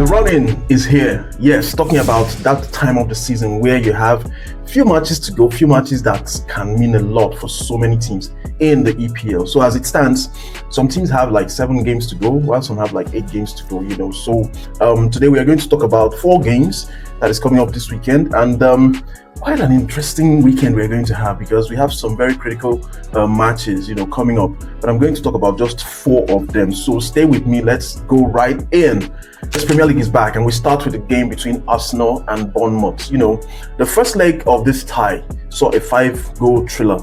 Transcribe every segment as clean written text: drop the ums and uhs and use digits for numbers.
The run-in is here. Yes, talking about that time of the season where you have few matches to go, few matches that can mean a lot for so many teams in the EPL. So as it stands, some teams have like 7 games to go, while some have like 8 games to go, So today we are going to talk about 4 games that is coming up this weekend, and quite an interesting weekend we're going to have because we have some very critical matches, coming up. But I'm going to talk about just 4 of them. So stay with me. Let's go right in. This Premier League is back, and we start with the game between Arsenal and Bournemouth. The first leg of this tie saw a 5-goal thriller.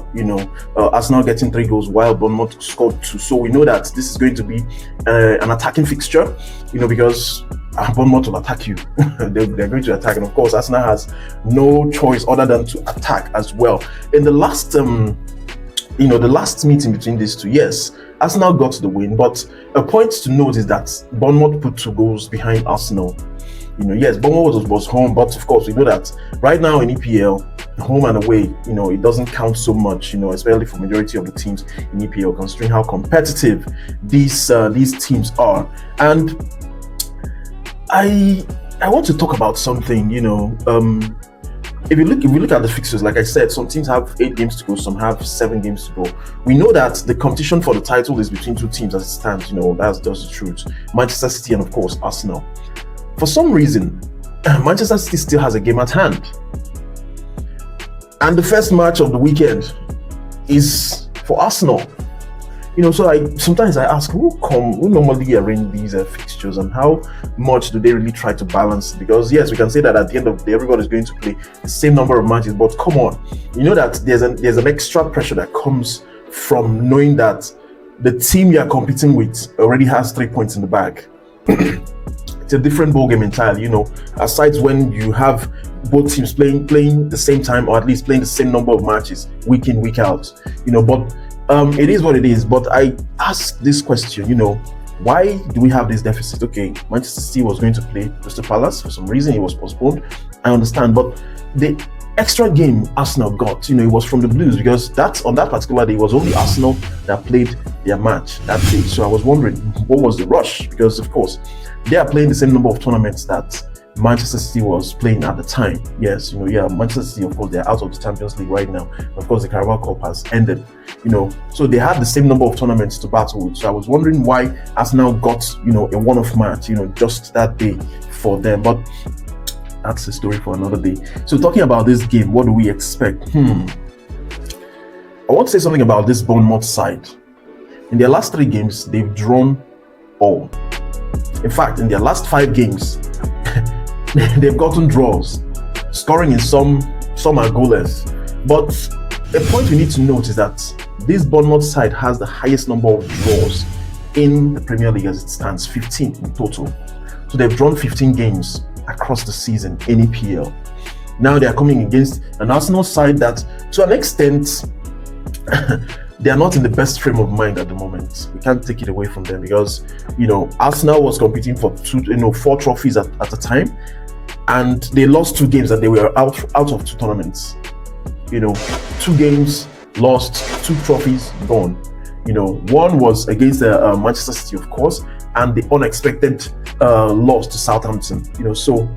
Arsenal getting 3 goals while Bournemouth scored 2. So we know that this is going to be an attacking fixture, because Bournemouth will attack you. they're going to attack, and of course Arsenal has no choice other than to attack as well. In the last the last meeting between these two, yes, Arsenal got the win, but a point to note is that Bournemouth put 2 goals behind Arsenal. Yes, Bournemouth was home, but of course we know that right now in EPL, home and away, it doesn't count so much, especially for majority of the teams in EPL, considering how competitive these teams are. And I want to talk about something, if we look at the fixtures, like I said, some teams have 8 games to go, some have 7 games to go. We know that the competition for the title is between 2 teams as it stands, that's just the truth. Manchester City and of course Arsenal. For some reason, Manchester City still has a game at hand. And the first match of the weekend is for Arsenal. So sometimes I ask, who normally arrange these fixtures, and how much do they really try to balance? Because yes, we can say that at the end of the day, everybody's going to play the same number of matches, but come on, that there's an extra pressure that comes from knowing that the team you are competing with already has 3 points in the bag. It's a different ballgame entirely, aside when you have both teams playing the same time, or at least playing the same number of matches week in, week out, but it is what it is. But I ask this question, why do we have this deficit? Okay, Manchester City was going to play Crystal Palace. For some reason, it was postponed. I understand, but the extra game Arsenal got, it was from the Blues, because on that particular day, it was only Arsenal that played their match that day. So I was wondering, what was the rush? Because of course, they are playing the same number of tournaments that Manchester City was playing at the time. Yes, Manchester City, of course, they're out of the Champions League right now. Of course, the Carabao Cup has ended, so they had the same number of tournaments to battle with. So I was wondering why Arsenal got, a one-off match, just that day for them. But that's a story for another day. So talking about this game, what do we expect? I want to say something about this Bournemouth side. In their last 3 games, they've drawn all. In fact, in their last 5 games, they've gotten draws, scoring in some are goalless. But a point we need to note is that this Bournemouth side has the highest number of draws in the Premier League as it stands, 15 in total. So they've drawn 15 games across the season in EPL. Now they are coming against an Arsenal side that, to an extent, they are not in the best frame of mind at the moment. We can't take it away from them because, Arsenal was competing for 4 trophies at a time, and they lost 2 games and they were out of 2 tournaments. 2 games lost, 2 trophies gone. One was against Manchester City, of course, and the unexpected loss to Southampton. So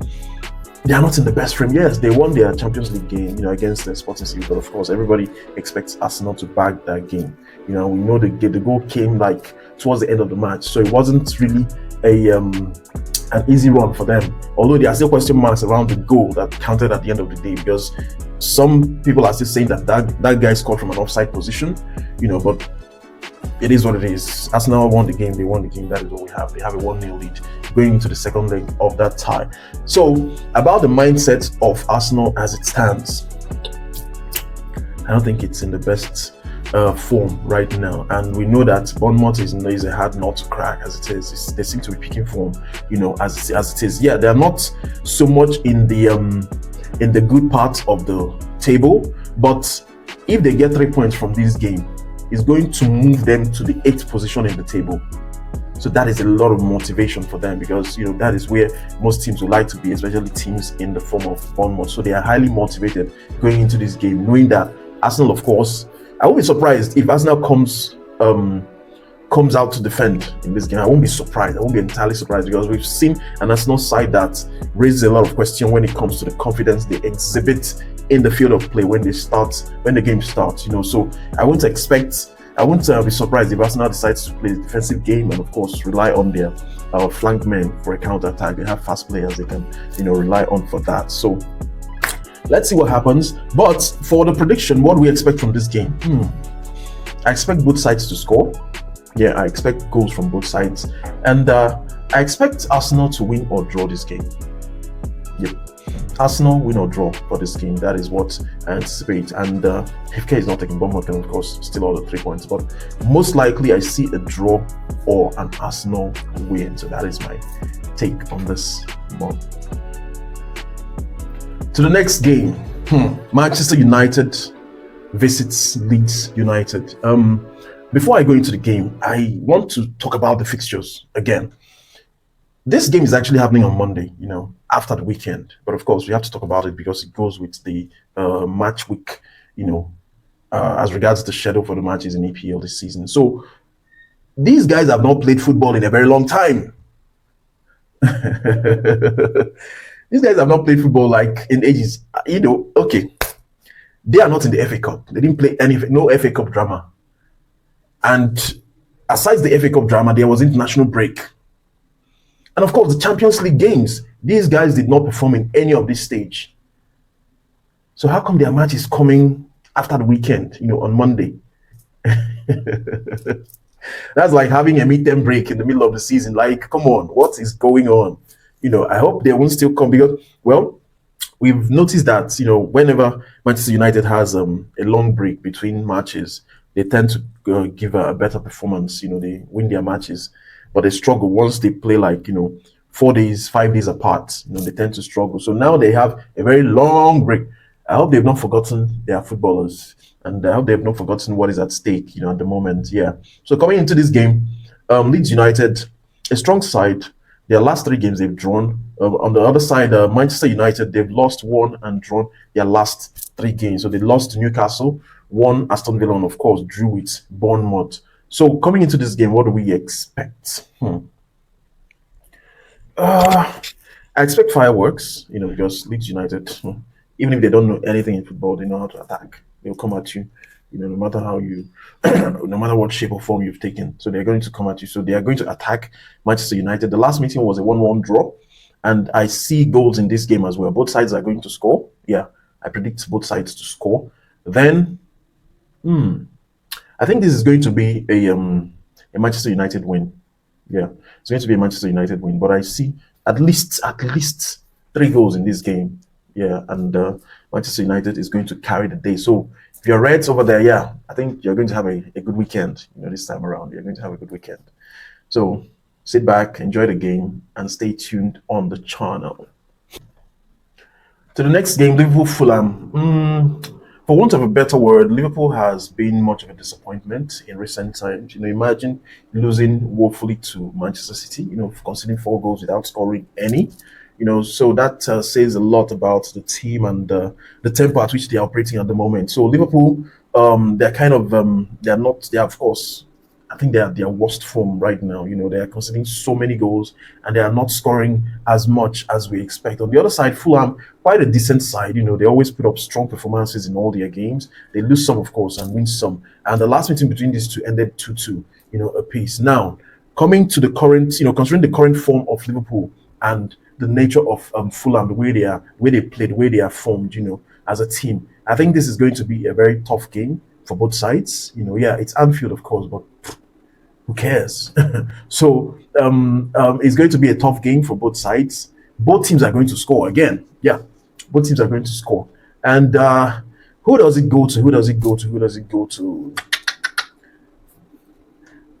they are not in the best frame. Yes, they won their Champions League game, against the Sporting CP, but of course, everybody expects Arsenal to bag that game. We know the goal came like towards the end of the match, so it wasn't really an easy run for them. Although there are still question marks around the goal that counted at the end of the day, because some people are still saying that guy scored from an offside position, but it is what it is. Arsenal won the game. They won the game. That is what we have. They have a 1-0 lead going into the second leg of that tie. So about the mindset of Arsenal as it stands, I don't think it's in the best form right now, and we know that Bournemouth is a hard nut to crack as it is. They seem to be picking form, as it is. Yeah, they are not so much in the good part of the table, but if they get 3 points from this game, it's going to move them to the 8th position in the table. So that is a lot of motivation for them, because that is where most teams would like to be, especially teams in the form of Bournemouth. So they are highly motivated going into this game, knowing that Arsenal, of course, I won't be surprised if Arsenal comes comes out to defend in this game. I won't be surprised. I won't be entirely surprised because we've seen an Arsenal side that raises a lot of questions when it comes to the confidence they exhibit in the field of play when the game starts. So I won't be surprised if Arsenal decides to play a defensive game and, of course, rely on their flank men for a counter attack. They have fast players they can, rely on for that. So let's see what happens. But for the prediction, what do we expect from this game? I expect both sides to score. Yeah, I expect goals from both sides. And I expect Arsenal to win or draw this game. Yep. Arsenal win or draw for this game. That is what I anticipate. And if K is not taking Bournemouth, then of course still all the 3 points. But most likely I see a draw or an Arsenal win. So that is my take on this one. To the next game. Manchester United visits Leeds United. Before I go into the game, I want to talk about the fixtures again. This game is actually happening on Monday, after the weekend. But of course, we have to talk about it because it goes with the match week, as regards the schedule for the matches in EPL this season. So these guys have not played football in a very long time. These guys have not played football like in ages. Okay, they are not in the FA Cup. They didn't play no FA Cup drama. And aside the FA Cup drama, there was international break. And of course, the Champions League games, these guys did not perform in any of this stage. So how come their match is coming after the weekend, on Monday? That's like having a midterm break in the middle of the season. Like, come on, what is going on? I hope they won't still come because, well, we've noticed that, whenever Manchester United has a long break between matches, they tend to give a better performance. They win their matches, but they struggle once they play 4 days, 5 days apart. They tend to struggle. So now they have a very long break. I hope they've not forgotten their footballers, and I hope they've not forgotten what is at stake. At the moment. Yeah. So coming into this game, Leeds United, a strong side. Their last 3 games they've drawn. On the other side, Manchester United, they've lost 1 and drawn their last 3 games. So they lost to Newcastle, won Aston Villa, and of course drew with Bournemouth. So coming into this game, what do we expect? I expect fireworks, because Leeds United, even if they don't know anything in football, they know how to attack. They'll come at you, no matter how you, no matter what shape or form you've taken. So they're going to come at you. So they are going to attack Manchester United. The last meeting was a 1-1 draw, and I see goals in this game as well. Both sides are going to score. Yeah, I predict both sides to score. Then, I think this is going to be a Manchester United win. Yeah, it's going to be a Manchester United win. But I see at least 3 goals in this game. Yeah, and Manchester United is going to carry the day. So if you're Reds over there, yeah, I think you're going to have a good weekend. This time around, you're going to have a good weekend. So sit back, enjoy the game, and stay tuned on the channel. To the next game, Liverpool Fulham. For want of a better word, Liverpool has been much of a disappointment in recent times. Imagine losing woefully to Manchester City, conceding 4 goals without scoring any. So that says a lot about the team and the tempo at which they are operating at the moment. So Liverpool, they're kind of, of course, I think they are their worst form right now. They are conceding so many goals and they are not scoring as much as we expect. On the other side, Fulham, quite a decent side. They always put up strong performances in all their games. They lose some, of course, and win some. And the last meeting between these two ended 2-2, apiece. Now, coming to the current, considering the current form of Liverpool and the nature of Fulham, the way they played, the way they are formed, as a team, I think this is going to be a very tough game for both sides. Yeah, it's Anfield, of course, but who cares? So it's going to be a tough game for both sides. Both teams are going to score again. Yeah, both teams are going to score. And who does it go to? Who does it go to? Who does it go to?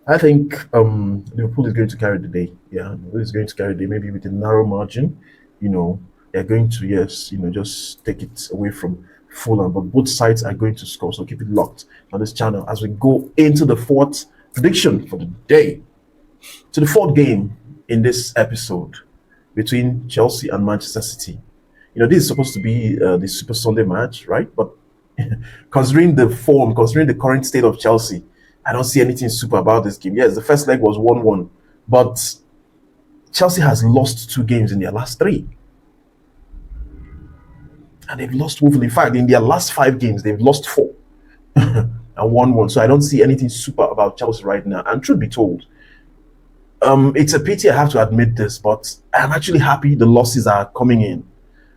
I think Liverpool is going to carry the day. Yeah, Liverpool is going to carry the day, maybe with a narrow margin. They're going to, just take it away from Fulham. But both sides are going to score. So keep it locked on this channel as we go into the 4th prediction for the day. To the 4th game in this episode between Chelsea and Manchester City. This is supposed to be the Super Sunday match, right? But considering the form, considering the current state of Chelsea, I don't see anything super about this game. Yes, the first leg was 1-1, but Chelsea has lost 2 games in their last 3. And they've lost woefully. In fact, in their last 5 games, they've lost 4 and 1-1. So I don't see anything super about Chelsea right now. And truth be told, it's a pity I have to admit this, but I'm actually happy the losses are coming in,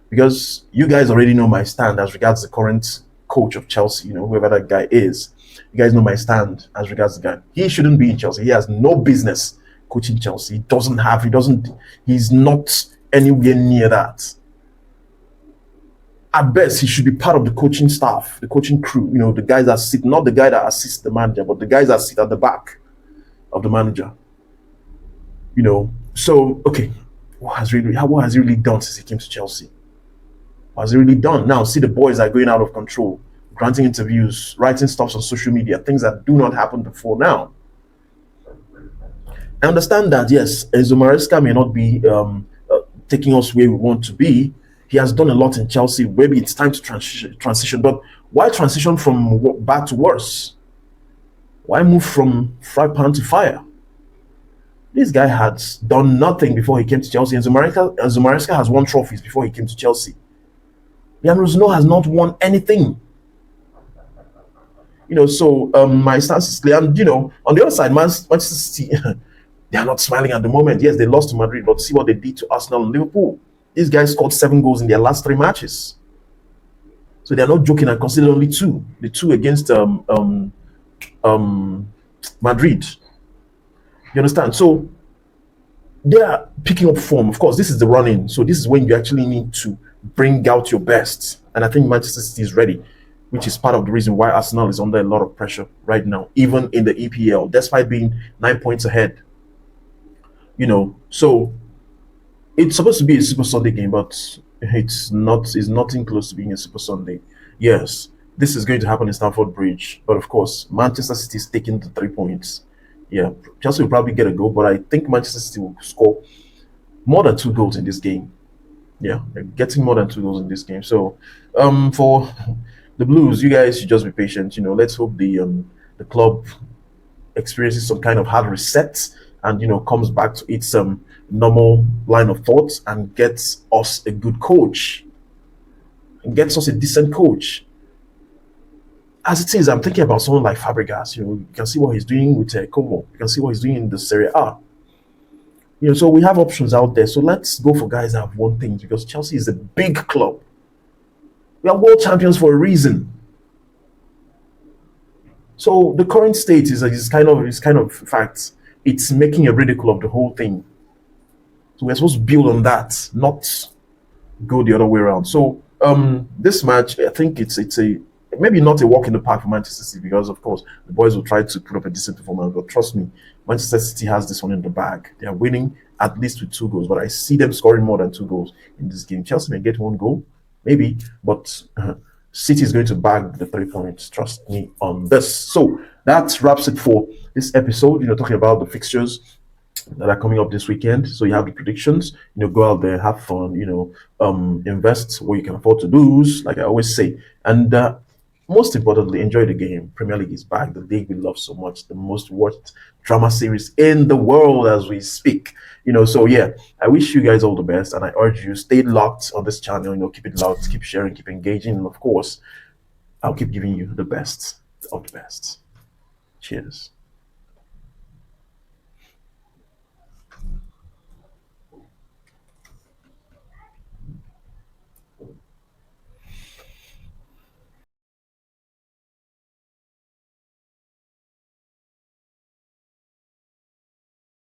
because you guys already know my stand as regards the current coach of Chelsea, whoever that guy is. You guys know my stand as regards the guy. He shouldn't be in Chelsea. He has no business coaching Chelsea. He's not anywhere near that. At best, he should be part of the coaching staff, the coaching crew, the guys that sit, not the guy that assists the manager, but the guys that sit at the back of the manager. So, okay, what has he really done since he came to Chelsea? What has he really done? Now, see, the boys are going out of control, granting interviews, writing stuff on social media, things that do not happen before now. I understand that, yes, Enzo Maresca may not be taking us where we want to be. He has done a lot in Chelsea. Maybe it's time to transition. But why transition from bad to worse? Why move from fry pan to fire? This guy had done nothing before he came to Chelsea. Enzo Maresca has won trophies before he came to Chelsea. Jan Rosno has not won anything. So my stance is clear. And, on the other side, Manchester City, they are not smiling at the moment. Yes, they lost to Madrid, but see what they did to Arsenal and Liverpool. These guys scored 7 goals in their last 3 matches. So they're not joking and considered only 2. The 2 against Madrid. You understand? So they are picking up form. Of course, this is the run-in. So this is when you actually need to bring out your best. And I think Manchester City is ready, which is part of the reason why Arsenal is under a lot of pressure right now, even in the EPL, despite being 9 points ahead. So it's supposed to be a Super Sunday game, but it's not. It's nothing close to being a Super Sunday. Yes, this is going to happen in Stamford Bridge, but of course, Manchester City is taking the 3 points. Yeah, Chelsea will probably get a goal, but I think Manchester City will score more than 2 goals in this game. Yeah, they're getting more than 2 goals in this game. So, for the Blues, you guys should just be patient. Let's hope the club experiences some kind of hard reset and comes back to its normal line of thought and gets us a good coach and gets us a decent coach. As it is, I'm thinking about someone like Fabregas. You can see what he's doing with Como. You can see what he's doing in the Serie A. So we have options out there. So let's go for guys that have won things, because Chelsea is a big club. We are world champions for a reason. So the current state is kind of in fact, it's making a ridicule of the whole thing. So we're supposed to build on that, not go the other way around. So this match, I think it's a maybe not a walk in the park for Manchester City, because of course the boys will try to put up a decent performance. But trust me, Manchester City has this one in the bag. They are winning at least with 2 goals, but I see them scoring more than 2 goals in this game. Chelsea may get 1 goal, maybe, but City is going to bag the 3 points. Trust me on this. So that wraps it for this episode. Talking about the fixtures that are coming up this weekend. So you have the predictions. Go out there, have fun. Invest what you can afford to lose, like I always say, and most importantly, enjoy the game. Premier League is back. The league we love so much, the most watched drama series in the world as we speak. So yeah, I wish you guys all the best, and I urge you, stay locked on this channel. Keep it locked, keep sharing, keep engaging, and of course, I'll keep giving you the best of the best. Cheers.